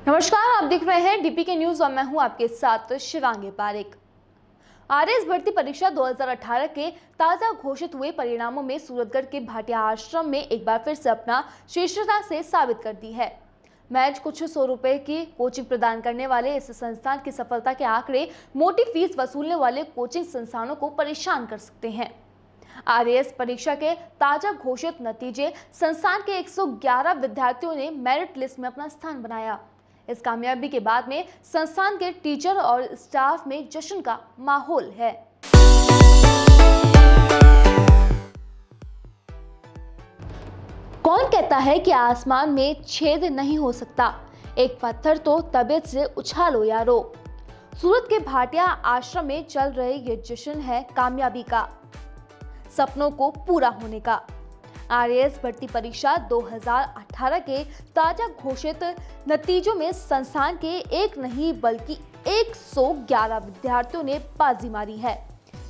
नमस्कार, आप देख रहे हैं डीपी के न्यूज और मैं हूं आपके साथ शिवांगी पारेख। आरएएस भर्ती परीक्षा 2018 के ताजा घोषित हुए परिणामों में सूरतगढ़ के भाटिया आश्रम में एक बार फिर से अपना श्रेष्ठता से साबित कर दी है। मैच कुछ 100 रुपए की कोचिंग प्रदान करने वाले इस संस्थान की सफलता के आंकड़े मोटी फीस वसूलने वाले कोचिंग संस्थानों को परेशान कर सकते हैं। आरएएस परीक्षा के ताजा घोषित नतीजे, संस्थान के 111 विद्यार्थियों ने मेरिट लिस्ट में अपना स्थान बनाया। इस कामयाबी के बाद में संस्थान के टीचर और स्टाफ में जश्न का माहौल है। कौन कहता है कि आसमान में छेद नहीं हो सकता, एक पत्थर तो तबीयत से उछालो यारो। सूरत के भाटिया आश्रम में चल रहे ये जश्न है कामयाबी का, सपनों को पूरा होने का। आरएएस भर्ती परीक्षा 2018 के ताजा घोषित नतीजों में संस्थान के एक नहीं बल्कि 111 विद्यार्थियों ने बाजी मारी है।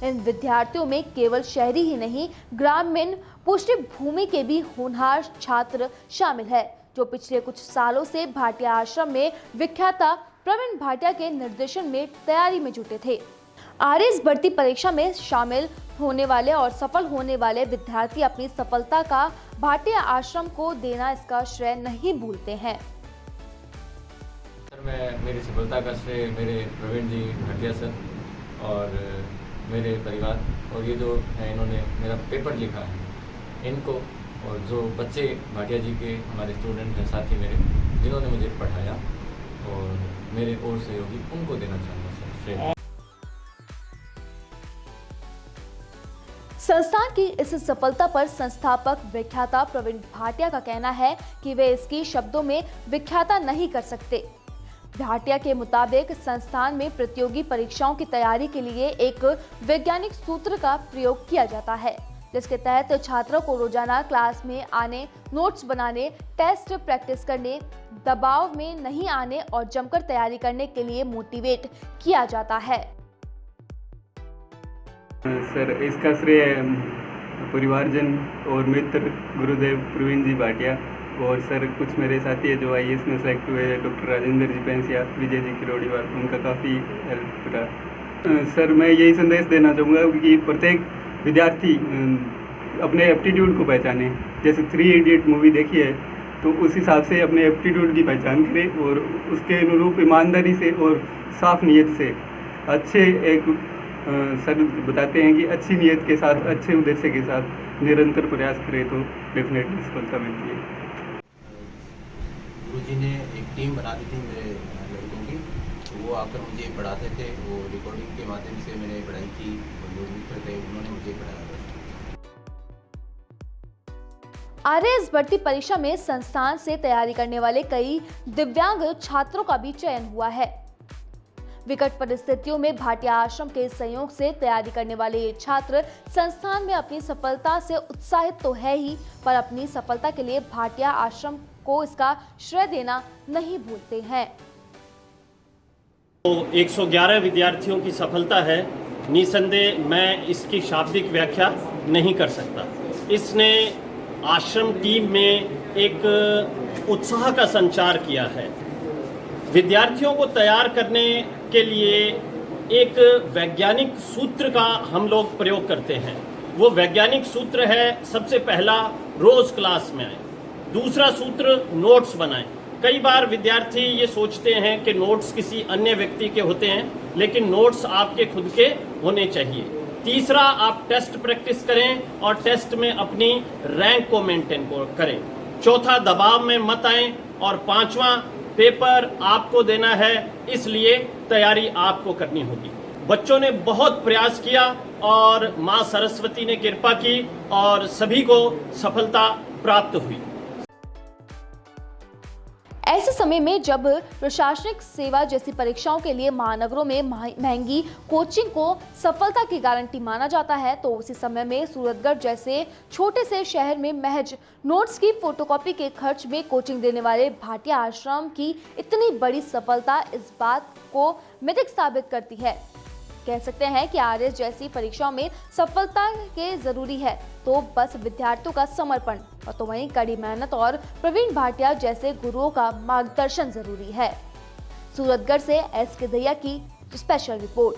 इन विद्यार्थियों में केवल शहरी ही नहीं, ग्रामीण पृष्ठभूमि के भी होनहार छात्र शामिल है, जो पिछले कुछ सालों से भाटिया आश्रम में विख्याता प्रवीण भाटिया के निर्देशन में तैयारी में जुटे थे। आरएएस भर्ती परीक्षा में शामिल होने वाले और सफल होने वाले विद्यार्थी अपनी सफलता का भाटिया आश्रम को देना, इसका श्रेय नहीं भूलते हैं। सर, मैं मेरी सफलता का श्रेय मेरे प्रवीण जी भाटिया सर और मेरे परिवार और ये जो है इन्होंने मेरा पेपर लिखा है इनको, और जो बच्चे भाटिया जी के हमारे स्टूडेंट हैं साथी मेरे, जिन्होंने मुझे पढ़ाया और मेरे और सहयोगी, उनको देना चाहूँगा सर श्रेय। संस्थान की इस सफलता पर संस्थापक विख्याता प्रवीण भाटिया का कहना है कि वे इसकी शब्दों में व्याख्या नहीं कर सकते। भाटिया के मुताबिक संस्थान में प्रतियोगी परीक्षाओं की तैयारी के लिए एक वैज्ञानिक सूत्र का प्रयोग किया जाता है, जिसके तहत छात्रों को रोजाना क्लास में आने, नोट्स बनाने, टेस्ट प्रैक्टिस करने, दबाव में नहीं आने और जमकर तैयारी करने के लिए मोटिवेट किया जाता है। सर, इसका श्रेय परिवारजन और मित्र गुरुदेव प्रवीण जी भाटिया और सर कुछ मेरे साथी है जो आईएएस में सेलेक्ट हुए, डॉक्टर राजेंद्र जी पेंसिया, विजय जी किरोड़ीवाल, उनका काफ़ी हेल्प रहा। सर, मैं यही संदेश देना चाहूँगा कि प्रत्येक विद्यार्थी अपने एप्टीट्यूड को पहचाने। जैसे 3 इडियट मूवी देखी है तो उस हिसाब से अपने एप्टीट्यूड की पहचान करें और उसके अनुरूप ईमानदारी से और साफ नीयत से अच्छे एक सर बताते हैं कि अच्छी नीयत के साथ, अच्छे उद्देश्य के साथ निरंतर प्रयास करें तो डेफिनेटली सफलता मिलती है। गुरुजी ने एक टीम बना दी थी मेरे लड़कों की, तो वो आकर मुझे पढ़ाते थे। वो रिकॉर्डिंग के माध्यम से मैंने पढ़ाई की और जो मित्र थे उन्होंने मुझे पढ़ाया। आरएएस भर्ती परीक्षा में संस्थान से तैयारी करने वाले कई दिव्यांग छात्रों का भी चयन हुआ है। विकट परिस्थितियों में भाटिया आश्रम के सहयोग से तैयारी करने वाले ये छात्र संस्थान में अपनी सफलता से उत्साहित तो है ही, पर अपनी सफलता के लिए भाटिया आश्रम को इसका श्रेय देना नहीं भूलते हैं। तो 111 विद्यार्थियों की सफलता है, निसंदेह मैं इसकी शाब्दिक व्याख्या नहीं कर सकता। इसने आश्रम टीम में एक उत्साह का संचार किया है। विद्यार्थियों को तैयार करने के लिए एक वैज्ञानिक सूत्र का हम लोग प्रयोग करते हैं। वो वैज्ञानिक सूत्र है, सबसे पहला रोज क्लास में आए, दूसरा सूत्र नोट्स बनाएं। कई बार विद्यार्थी ये सोचते हैं कि नोट्स किसी अन्य व्यक्ति के होते हैं, लेकिन नोट्स आपके खुद के होने चाहिए। तीसरा, आप टेस्ट प्रैक्टिस करें और टेस्ट में अपनी रैंक को मेंटेन करें। चौथा, दबाव में मत आएं और पांचवा, पेपर आपको देना है, इसलिए तैयारी आपको करनी होगी। बच्चों ने बहुत प्रयास किया और मां सरस्वती ने कृपा की और सभी को सफलता प्राप्त हुई। ऐसे समय में जब प्रशासनिक सेवा जैसी परीक्षाओं के लिए महानगरों में महंगी कोचिंग को सफलता की गारंटी माना जाता है, तो उसी समय में सूरतगढ़ जैसे छोटे से शहर में महज नोट्स की फोटोकॉपी के खर्च में कोचिंग देने वाले भाटिया आश्रम की इतनी बड़ी सफलता इस बात को मिथक साबित करती है। कह सकते हैं कि आरएएस जैसी परीक्षाओं में सफलता के जरूरी है तो बस विद्यार्थियों का समर्पण, और तो वहीं कड़ी मेहनत और प्रवीण भाटिया जैसे गुरुओं का मार्गदर्शन जरूरी है। सूरतगढ़ से एस के दैया की स्पेशल रिपोर्ट।